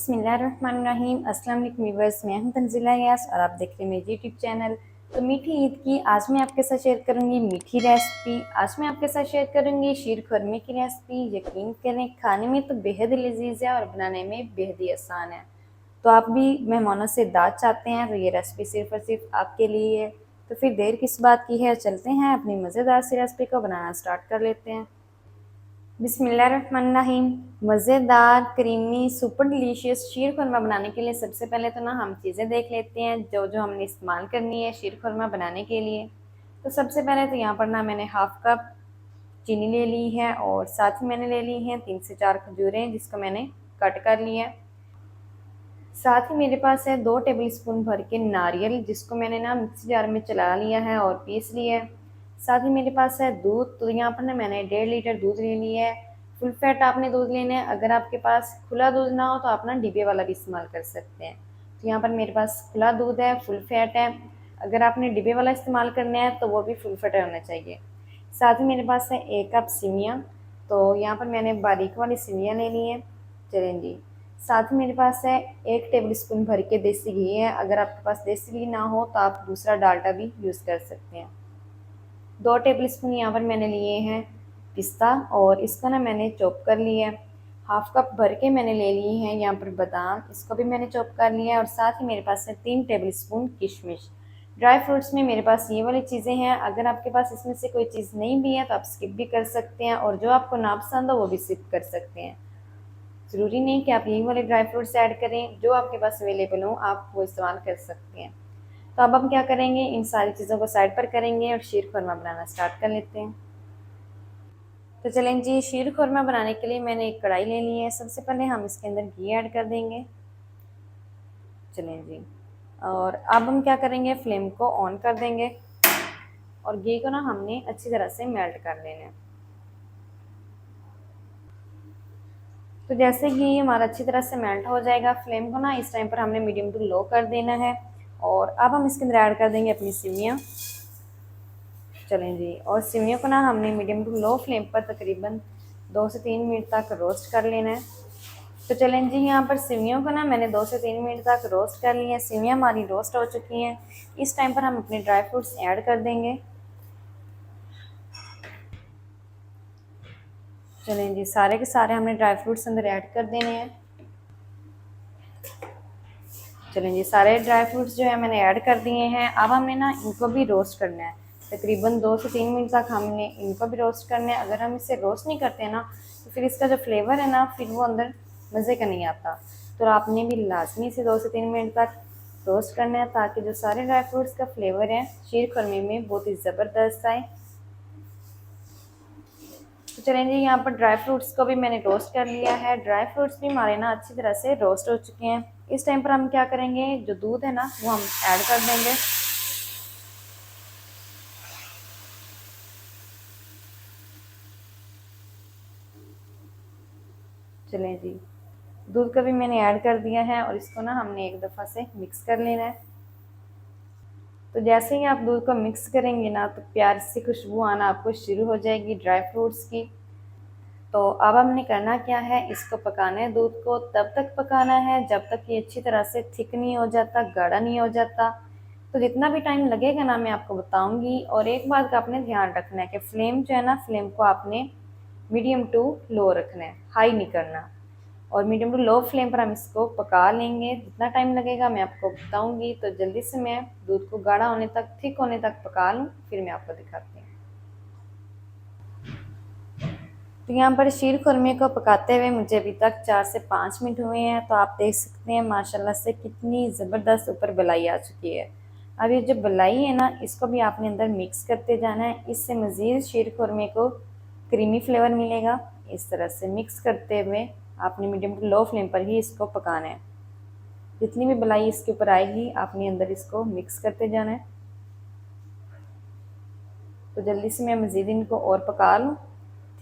बिस्मिल्लाहिर्रहमानिर्रहीम। अस्सलाम वालेकुम व्यूअर्स, मैं हूं तंजीला यास और आप देख रहे हैं मेरे यूट्यूब चैनल। तो मीठी ईद की आज मैं आपके साथ शेयर करूंगी मीठी रेसिपी। आज मैं आपके साथ शेयर करूंगी शीर खुरमे की रेसिपी। यकीन करें खाने में तो बेहद लजीज है और बनाने में बेहद ही आसान है। तो आप भी मेहमानों से दाद चाहते हैं तो ये रेसिपी सिर्फ और सिर्फ आपके लिए है। तो फिर देर किस बात की है, चलते हैं अपनी मज़ेदार सी रेसिपी को बनाना स्टार्ट कर लेते हैं। बिस्मिल्लाहिर्रहमानिर्रहीम। मज़ेदार क्रीमी सुपर डिलीशियस शीर खुरमा बनाने के लिए सबसे पहले तो ना हम चीज़ें देख लेते हैं जो जो हमने इस्तेमाल करनी है शीर खुरमा बनाने के लिए। तो सबसे पहले तो यहाँ पर ना मैंने हाफ कप चीनी ले ली है और साथ ही मैंने ले ली हैं 3 से 4 खजूरें जिसको मैंने कट कर लिया है। साथ ही मेरे पास है 2 टेबल स्पून भर के नारियल जिसको मैंने ना मिक्सी जार में चला लिया है और पीस लिया है। साथ ही मेरे पास है दूध, तो यहाँ पर ना मैंने 1.5 लीटर दूध ले लिया है। फुल फैट आपने दूध लेना है। अगर आपके पास खुला दूध ना हो तो आप ना डिब्बे वाला भी इस्तेमाल कर सकते हैं। तो यहाँ पर मेरे पास खुला दूध है, फुल फैट है। अगर आपने डिब्बे वाला इस्तेमाल करना है तो वो भी फुल फैट होना चाहिए। साथ ही मेरे पास है 1 कप सेवियाँ, तो यहाँ पर मैंने बारीक वाली सेवियाँ ले ली हैं। चलें जी। साथ ही मेरे पास है 1 टेबल स्पून भर के देसी घी है। अगर आपके पास देसी घी ना हो तो आप दूसरा डालडा भी यूज़ कर सकते हैं। 2 टेबल स्पून यहाँ पर मैंने लिए हैं पिस्ता और इसको ना मैंने चॉप कर लिया है। हाफ कप भर के मैंने ले लिए हैं यहाँ पर बादाम, इसको भी मैंने चॉप कर लिया है। और साथ ही मेरे पास है 3 टेबल स्पून किशमिश। ड्राई फ्रूट्स में मेरे पास ये वाली चीज़ें हैं। अगर आपके पास इसमें से कोई चीज़ नहीं भी है तो आप स्किप भी कर सकते हैं और जो आपको ना पसंद हो वो भी स्किप कर सकते हैं। ज़रूरी नहीं कि आप यही वाले ड्राई फ्रूट्स ऐड करें, जो आपके पास अवेलेबल हो आप वो इस्तेमाल कर सकते हैं। तो अब हम क्या करेंगे, इन सारी चीज़ों को साइड पर करेंगे और शीर खुरमा बनाना स्टार्ट कर लेते हैं। तो चलें जी, शीर खुरमा बनाने के लिए मैंने एक कढ़ाई ले ली है। सबसे पहले हम इसके अंदर घी ऐड कर देंगे। चलें जी, और अब हम क्या करेंगे, फ्लेम को ऑन कर देंगे और घी को ना हमने अच्छी तरह से मेल्ट कर लेना है। तो जैसे ही हमारा अच्छी तरह से मेल्ट हो जाएगा, फ्लेम को ना इस टाइम पर हमने मीडियम टू लो कर देना है। और अब हम इसके अंदर ऐड कर देंगे अपनी सेवियाँ। चलें जी, और सेवियों को ना हमने मीडियम टू लो फ्लेम पर तकरीबन 2 से 3 मिनट तक रोस्ट कर लेना है। तो चलें जी, यहाँ पर सेवियों को ना मैंने 2 से 3 मिनट तक रोस्ट कर लिया है। सेवियाँ हमारी रोस्ट हो चुकी हैं। इस टाइम पर हम अपने ड्राई फ्रूट्स ऐड कर देंगे। चलें जी, सारे के सारे हमने ड्राई फ्रूट्स अंदर ऐड कर देने हैं। चलें जी, सारे ड्राई फ्रूट्स जो है मैंने ऐड कर दिए हैं। अब हमने ना इनको भी रोस्ट करना है। तकरीबन 2 से 3 मिनट तक हमने इनको भी रोस्ट करना है। अगर हम इसे रोस्ट नहीं करते हैं ना तो फिर इसका जो फ्लेवर है ना फिर वो अंदर मज़े का नहीं आता। तो आपने भी लाजमी से 2 से 3 मिनट तक रोस्ट करना है ताकि जो सारे ड्राई फ्रूट्स का फ्लेवर है शीर खुरमे में बहुत ही ज़बरदस्त आए। तो चलें जी, यहाँ पर ड्राई फ्रूट्स को भी मैंने रोस्ट कर लिया है। ड्राई फ्रूट्स भी हमारे ना अच्छी तरह से रोस्ट हो चुके हैं। इस टाइम पर हम क्या करेंगे, जो दूध है ना वो हम ऐड कर देंगे। चलें जी, दूध का भी मैंने ऐड कर दिया है और इसको ना हमने एक दफ़ा से मिक्स कर लेना है। तो जैसे ही आप दूध को मिक्स करेंगे ना तो प्यारी सी खुशबू आना आपको शुरू हो जाएगी ड्राई फ्रूट्स की। तो अब हमने करना क्या है, इसको पकाना है। दूध को तब तक पकाना है जब तक ये अच्छी तरह से थिक नहीं हो जाता, गाढ़ा नहीं हो जाता। तो जितना भी टाइम लगेगा ना मैं आपको बताऊंगी। और एक बात का आपने ध्यान रखना है कि फ्लेम जो है ना, फ्लेम को आपने मीडियम टू लो रखना है, हाई नहीं करना। और मीडियम टू लो फ्लेम पर हम इसको पका लेंगे। जितना टाइम लगेगा मैं आपको बताऊंगी। तो जल्दी से मैं दूध को गाढ़ा होने तक, थिक होने तक पका लूँ, फिर मैं आपको दिखाती हूँ। तो यहाँ पर शीर खुरमे को पकाते हुए मुझे अभी तक 4 से 5 मिनट हुए हैं। तो आप देख सकते हैं माशाल्लाह से कितनी ज़बरदस्त ऊपर बलाई आ चुकी है। अब ये जो बलाई है ना इसको भी आपने अंदर मिक्स करते जाना है। इससे मज़ीद शीर खुरमे को क्रीमी फ्लेवर मिलेगा। इस तरह से मिक्स करते हुए आपने मीडियम टू लो फ्लेम पर ही इसको पकाना है। जितनी भी बलाई इसके ऊपर आएगी आपने अंदर इसको मिक्स करते जाना है। तो जल्दी से मैं मज़ीद इनको और पका लूँ,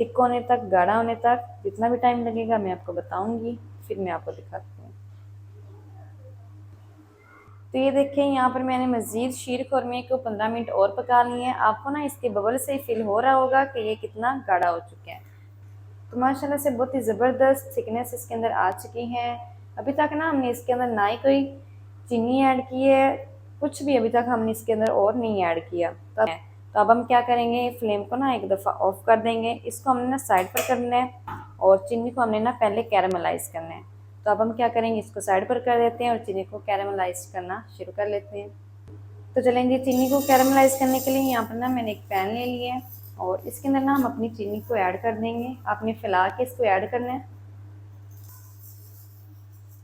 थिक होने तक, गाढ़ा होने तक। जितना भी टाइम लगेगा मैं आपको बताऊंगी, फिर मैं आपको दिखाती हूँ। तो ये देखें, यहाँ पर मैंने मज़ीद शीर खुरमे को 15 मिनट और पका लिए हैं। आपको ना इसके बबल से ही फील हो रहा होगा कि ये कितना गाढ़ा हो चुका है। तो माशाल्लाह से बहुत ही ज़बरदस्त थिकनेस इसके अंदर आ चुकी है। अभी तक ना हमने इसके अंदर ना ही कोई चीनी ऐड की है, कुछ भी अभी तक हमने इसके अंदर और नहीं ऐड किया। तो अब हम क्या करेंगे, फ्लेम को ना एक दफ़ा ऑफ कर देंगे। इसको हमने ना साइड पर करना है और चीनी को हमने ना पहले कैरामलाइज़ करना है। तो अब हम क्या करेंगे, इसको साइड पर कर देते हैं और चीनी को कैरामलाइज़ करना शुरू कर लेते हैं। तो चलेंगे, चीनी को कैरामलाइज़ करने के लिए यहाँ पर ना मैंने एक पैन ले लिया है और इसके अंदर ना हम अपनी चीनी को ऐड कर देंगे। आपने फैला के इसको ऐड करना है।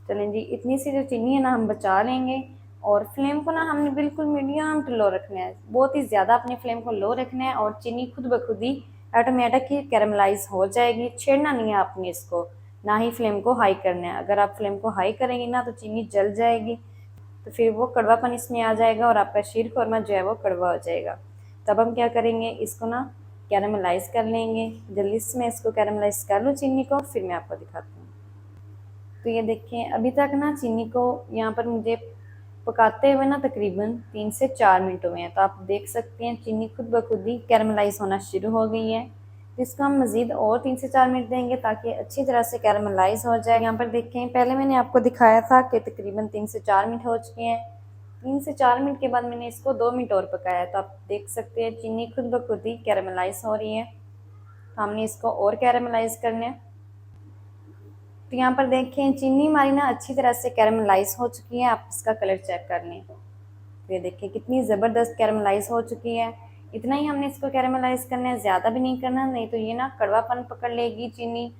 चलें जी, इतनी सी जो चीनी है ना हम बचा लेंगे और फ्लेम को ना हमने बिल्कुल मीडियम टू लो रखना है। बहुत ही ज़्यादा अपनी फ्लेम को लो रखना है और चीनी खुद ब खुद ही ऑटोमेटिक ही कैरामलाइज हो जाएगी। छेड़ना नहीं है आपने इसको, ना ही फ्लेम को हाई करना है। अगर आप फ्लेम को हाई करेंगे ना तो चीनी जल जाएगी, तो फिर वो कड़वापन इसमें आ जाएगा और आपका शीर खुरमा जो है वो कड़वा हो जाएगा। तब हम क्या करेंगे, इसको ना कैरामलाइज़ कर लेंगे। जल्दी से मैं इसको कैरामलाइज़ कर लूँ चीनी को, फिर मैं आपको दिखाती हूँ। तो ये देखें, अभी तक ना चीनी को यहाँ पर मुझे पकाते हुए ना तकरीबन 3 से 4 मिनट हुए हैं। तो आप देख सकते हैं चीनी खुद ब खुद ही कैरामलाइज़ होना शुरू हो गई है। तो इसको हम मज़ीद और 3 से 4 मिनट देंगे ताकि अच्छी तरह से कैरामलाइज़ हो जाए। यहाँ पर देखें, पहले मैंने आपको दिखाया था कि तकरीबन 3 से 4 मिनट हो चुके हैं। 3 से 4 मिनट के बाद मैंने इसको 2 मिनट और पकाया है। तो आप देख सकते हैं चीनी खुद ब खुद ही कैरामलाइज़ हो रही है। तो हमने इसको और कैरामलाइज़ करना है। तो यहाँ पर देखें, चीनी हमारी ना अच्छी तरह से कैरामलाइज़ हो चुकी है। आप इसका कलर चेक कर लें। तो ये देखिए कितनी ज़बरदस्त कैरामलाइज़ हो चुकी है। इतना ही हमने इसको कैरामलाइज़ करना है, ज़्यादा भी नहीं करना, नहीं तो ये ना कड़वापन पकड़ लेगी चीनी,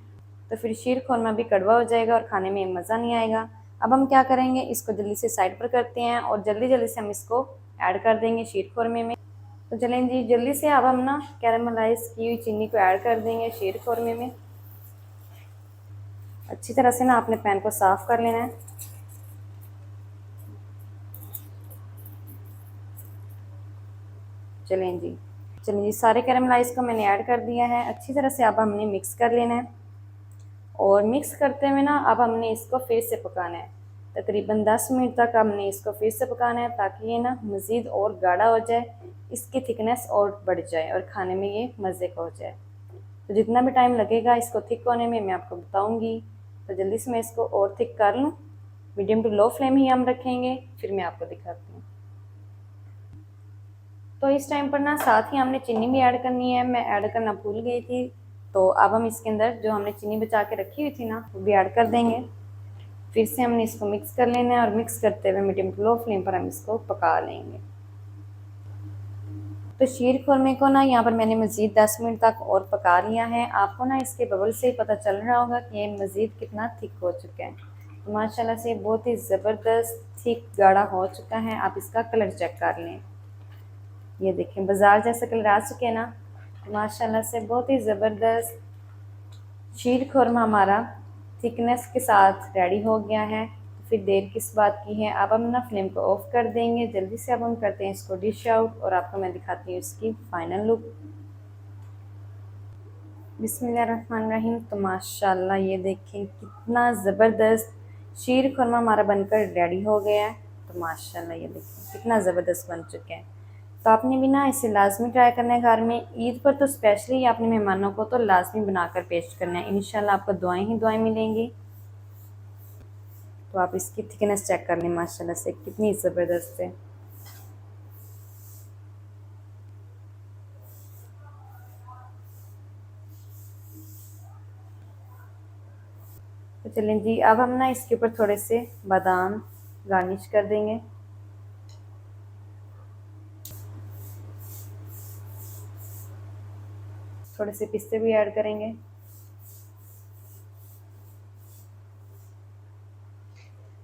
तो फिर शीर खुरमा भी कड़वा हो जाएगा और खाने में मज़ा नहीं आएगा। अब हम क्या करेंगे, इसको जल्दी से साइड पर करते हैं और जल्दी जल्दी से हम इसको ऐड कर देंगे शीर खुरमे में। तो चलें जी, जल्दी से अब हम ना कैरामलाइज़ की हुई चीनी को ऐड कर देंगे शीर खुरमे में। अच्छी तरह से ना आपने पैन को साफ़ कर लेना है। चलें जी, सारे कैरामलाइज़ को मैंने ऐड कर दिया है। अच्छी तरह से अब हमने मिक्स कर लेना है और मिक्स करते हुए ना अब हमने इसको फिर से पकाना है। तकरीबन 10 मिनट तक हमने इसको फिर से पकाना है ताकि ये ना मज़ीद और गाढ़ा हो जाए, इसकी थिकनेस और बढ़ जाए और खाने में ये मज़े का हो जाए। तो जितना भी टाइम लगेगा इसको थिक होने में मैं आपको बताऊँगी। तो जल्दी से मैं इसको और थिक कर लूँ। मीडियम टू लो फ्लेम ही हम रखेंगे, फिर मैं आपको दिखाती हूँ। तो इस टाइम पर ना साथ ही हमने चीनी भी ऐड करनी है, मैं ऐड करना भूल गई थी। तो अब हम इसके अंदर जो हमने चीनी बचा के रखी हुई थी ना वो भी ऐड कर देंगे। फिर से हमने इसको मिक्स कर लेना है और मिक्स करते हुए मीडियम टू लो फ्लेम पर हम इसको पका लेंगे। तो शीर खुरमे को ना यहाँ पर मैंने मज़ीद 10 मिनट तक और पका लिया है। आपको ना इसके बबल से ही पता चल रहा होगा कि ये मज़ीद कितना थिक हो चुका है। तो माशाल्लाह से बहुत ही ज़बरदस्त थिक गाढ़ा हो चुका है। आप इसका कलर चेक कर लें। ये देखें, बाज़ार जैसा कलर आ चुके हैं ना। माशाल्लाह से बहुत ही ज़बरदस्त शीर खुरमा हमारा थिकनेस के साथ रेडी हो गया है। फिर देर किस बात की है, अब हम ना फ्लेम को ऑफ कर देंगे। जल्दी से अब हम करते हैं इसको डिश आउट और आपको मैं दिखाती हूँ इसकी फाइनल लुक। बिस्मिल्लाहिर्रहमानिर्रहीम। तो माशाल्लाह ये देखें कितना ज़बरदस्त शीर खुरमा हमारा बनकर रेडी हो गया है। तो माशाल्लाह ये देखें कितना ज़बरदस्त बन चुके हैं। तो आपने भी ना इसे लाजमी ट्राई करना है घर में। ईद पर तो स्पेशली अपने मेहमानों को तो लाजमी बनाकर पेश करना है। इंशाल्लाह आपको दुआएं ही दुआएं मिलेंगी। तो आप इसकी थिकनेस चेक कर लें, माशाल्लाह से कितनी ज़बरदस्त है। तो चलें जी, अब हम ना इसके ऊपर थोड़े से बादाम गार्निश कर देंगे। थोड़े से पिस्ते भी ऐड करेंगे।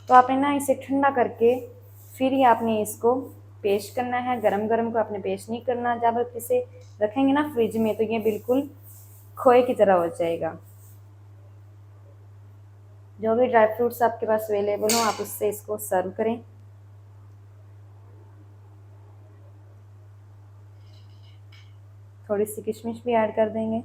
तो आपने ना इसे ठंडा करके फिर ही आपने इसको पेश करना है। गरम गरम को आपने पेश नहीं करना। जब आप इसे रखेंगे ना फ्रिज में तो ये बिल्कुल खोए की तरह हो जाएगा। जो भी ड्राई फ्रूट्स आपके पास अवेलेबल हो आप उससे इसको सर्व करें। थोड़ी सी किशमिश भी ऐड कर देंगे।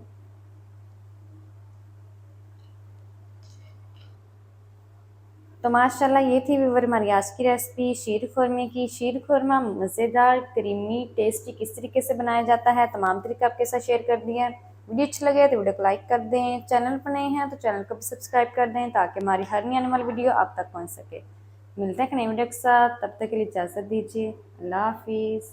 तो माशाल्लाह ये थी व्यूअर हमारी आज की रेसिपी शीर खुरमे की। शीर खुरमा मज़ेदार क्रीमी टेस्टी किस तरीके से बनाया जाता है तमाम तरीका आपके साथ शेयर कर दिया है। वीडियो अच्छी लगे तो वीडियो को लाइक कर दें, चैनल पर नए हैं तो चैनल को भी सब्सक्राइब कर दें ताकि हमारी हर नई आने वाली वीडियो आप तक पहुँच सके। मिलते हैं एक नई वीडियो के साथ, तब तक के लिए इजाज़त दीजिए। अल्लाह हाफिज़।